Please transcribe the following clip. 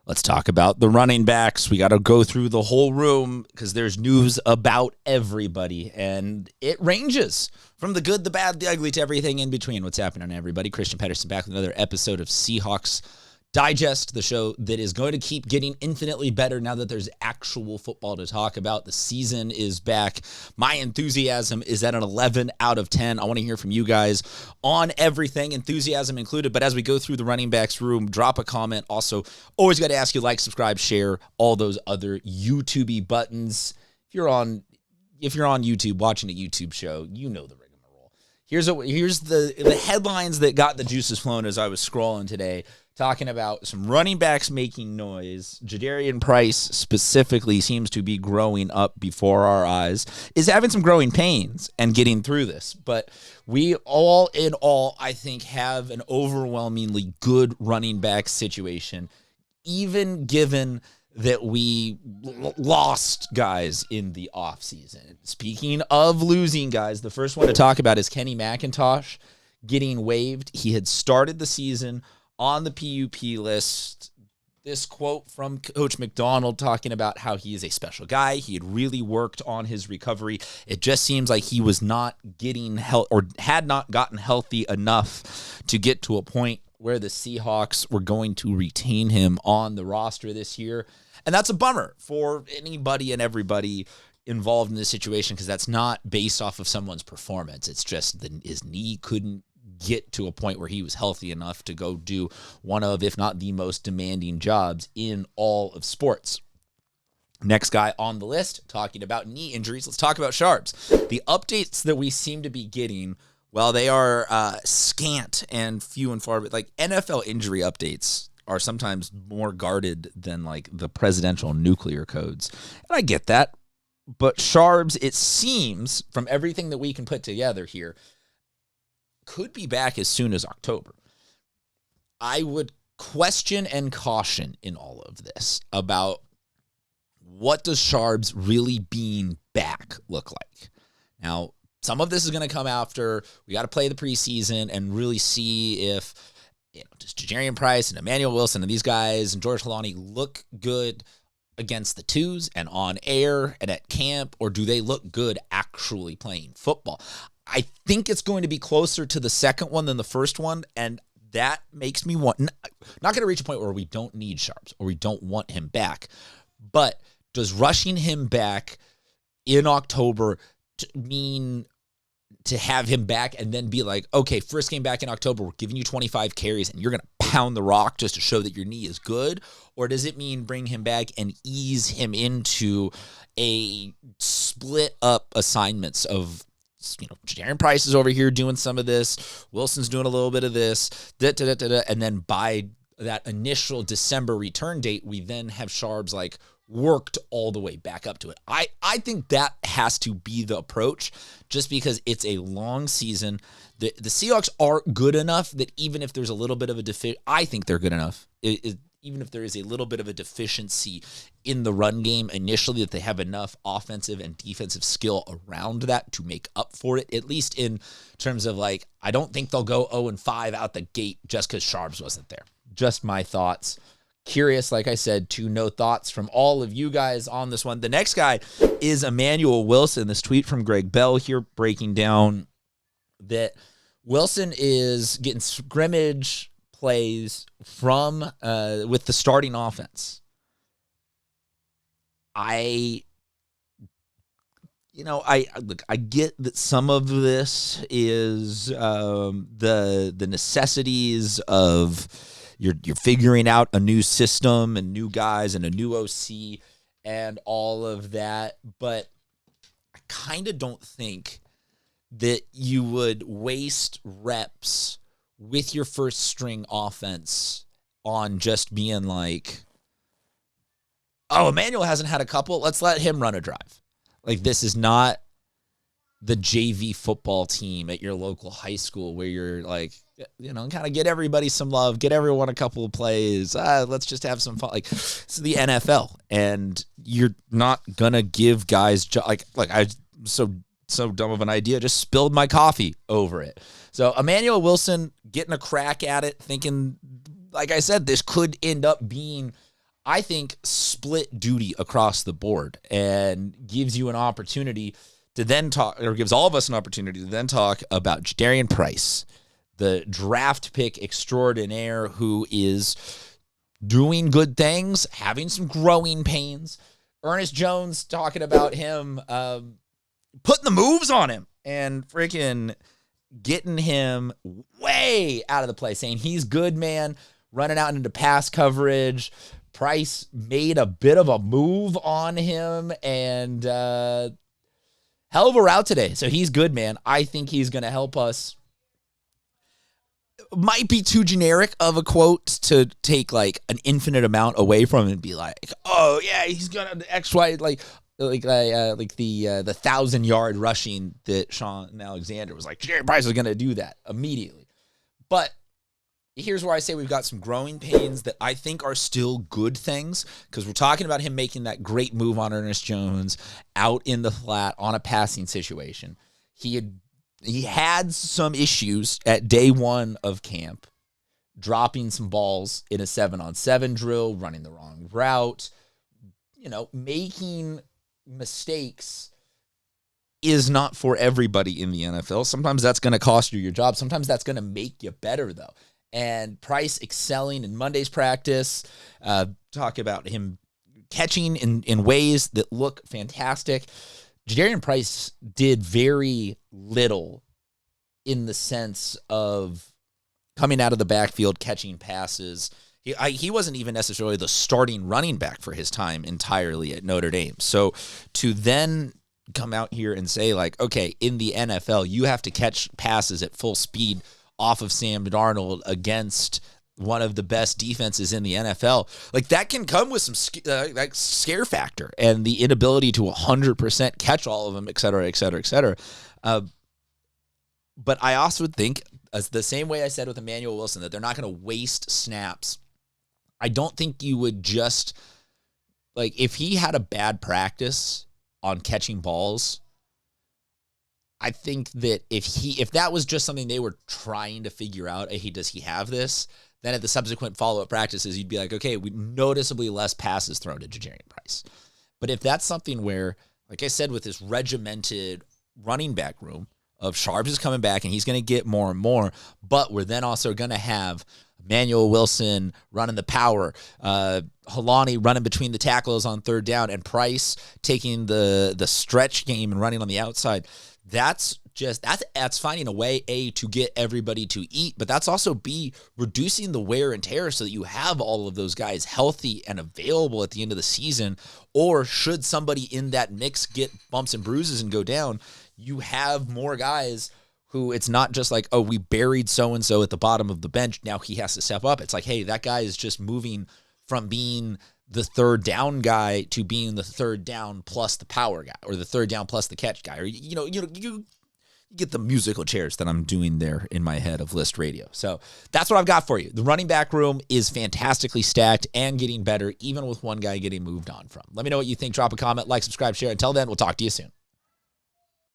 Let's talk about the running backs. We got to go through the whole room because there's news about everybody, and it ranges from the good, the bad, the ugly to everything in between. What's happening, everybody? Christian Pedersen back with another episode of Seahawks Digest, the show that is going to keep getting infinitely better now that there's actual football to talk about. The season is back. My enthusiasm is at an 11 out of 10. I want to hear from you guys on everything, enthusiasm included. But as we go through the running backs room, drop a comment. Also, always got to ask you, like, subscribe, share, all those other YouTube-y buttons. If you're on YouTube watching a YouTube show, you know the rigmarole. Here's the headlines that got the juices flowing as I was scrolling today, talking about some running backs making noise. Jadarian Price specifically seems to be growing up before our eyes, is having some growing pains and getting through this. But we all in all, I think, have an overwhelmingly good running back situation, even given that we lost guys in the offseason. Speaking of losing guys, the first one to talk about is Kenny McIntosh getting waived. He had started the season on the PUP list. This quote from Coach Macdonald talking about how he is a special guy. He had really worked on his recovery. It just seems like he was not getting or had not gotten healthy enough to get to a point where the Seahawks were going to retain him on the roster this year. And that's a bummer for anybody and everybody involved in this situation, because that's not based off of someone's performance. It's just that his knee couldn't get to a point where he was healthy enough to go do one of, if not the most demanding jobs in all of sports. Next guy on the list, talking about knee injuries, let's talk about Sharps. The updates that we seem to be getting, well, they are scant and few and far, but like NFL injury updates are sometimes more guarded than like the presidential nuclear codes. And I get that, but Sharps, it seems from everything that we can put together here, could be back as soon as October. I would question and caution in all of this about what does Sharps really being back look like. Now, some of this is going to come after we got to play the preseason and really see if does Jadarian Price and Emanuel Wilson and these guys and George Halani look good against the twos and on air and at camp, or do they look good actually playing football? I think it's going to be closer to the second one than the first one, and that makes me want, not going to reach a point where we don't need Sharps or we don't want him back, but does rushing him back in October mean to have him back and then be like, okay, first game back in October, we're giving you 25 carries and you're going to pound the rock just to show that your knee is good? Or does it mean bring him back and ease him into a split up assignments of, Jadarian Price is over here doing some of this, Wilson's doing a little bit of this, and then by that initial December return date, we then have Sharps like worked all the way back up to it. I think that has to be the approach, just because it's a long season. The Seahawks are good enough that even if there's a little bit of a I think they're good enough. Even if there is a little bit of a deficiency in the run game initially, that they have enough offensive and defensive skill around that to make up for it, at least in terms of like, I don't think they'll go 0-5 out the gate just because Sharps wasn't there. Just my thoughts. Curious, like I said, to know thoughts from all of you guys on this one. The next guy is Emanuel Wilson. This tweet from Greg Bell here breaking down that Wilson is getting scrimmage plays from with the starting offense. I get that some of this is the necessities of you're figuring out a new system and new guys and a new OC and all of that, but I kind of don't think that you would waste reps with your first string offense on just being like, oh, Emanuel hasn't had a couple, let's let him run a drive. Like, this is not the JV football team at your local high school where you're like, kind of get everybody some love, get everyone a couple of plays. Let's just have some fun. Like, it's the NFL, and you're not gonna give guys I so dumb of an idea, just spilled my coffee over it. So Emanuel Wilson getting a crack at it, thinking, like I said, this could end up being I think, split duty across the board and gives you an opportunity to then talk, or gives all of us an opportunity to then talk about Jadarian Price, the draft pick extraordinaire who is doing good things, having some growing pains. Ernest Jones talking about him putting the moves on him and freaking getting him way out of the play, saying he's good, man, running out into pass coverage. Price made a bit of a move on him and hell of a route today. So he's good, man. I think he's going to help us. Might be too generic of a quote to take like an infinite amount away from him and be like, oh yeah, he's gonna X, Y, like the 1,000-yard rushing that Sean Alexander was like, Jadarian Price is gonna do that immediately. But here's where I say we've got some growing pains that I think are still good things, because we're talking about him making that great move on Ernest Jones out in the flat on a passing situation. He had some issues at day one of camp, dropping some balls in a 7-on-7 drill, running the wrong route, making mistakes is not for everybody in the NFL. Sometimes that's going to cost you your job. Sometimes that's going to make you better, though. And Price excelling in Monday's practice, talk about him catching in ways that look fantastic. Jadarian Price did very little in the sense of coming out of the backfield, catching passes. He wasn't even necessarily the starting running back for his time entirely at Notre Dame. So to then come out here and say, like, okay, in the NFL, you have to catch passes at full speed off of Sam Darnold against one of the best defenses in the NFL, like that can come with some scare factor and the inability to 100% catch all of them, et cetera, et cetera, et cetera. But I also think, as the same way I said with Emanuel Wilson, that they're not going to waste snaps. I don't think you would just, like, if he had a bad practice on catching balls, I think that if that was just something they were trying to figure out, hey, does he have this? Then at the subsequent follow-up practices, you'd be like, okay, we noticeably less passes thrown to Jadarian Price. But if that's something where, like I said, with this regimented running back room of Sharps is coming back and he's going to get more and more, but we're then also going to have Emanuel Wilson running the power, Helani running between the tackles on third down, and Price taking the stretch game and running on the outside. That's finding a way, A, to get everybody to eat, but that's also, B, reducing the wear and tear so that you have all of those guys healthy and available at the end of the season. Or should somebody in that mix get bumps and bruises and go down, you have more guys who it's not just like, oh, we buried so-and-so at the bottom of the bench, now he has to step up. It's like, hey, that guy is just moving from being the third down guy to being the third down plus the power guy, or the third down plus the catch guy, or you get the musical chairs that I'm doing there in my head of List Radio. So that's what I've got for you. The running back room is fantastically stacked and getting better, even with one guy getting moved on from. Let me know what you think. Drop a comment, like, subscribe, share. Until then, we'll talk to you soon.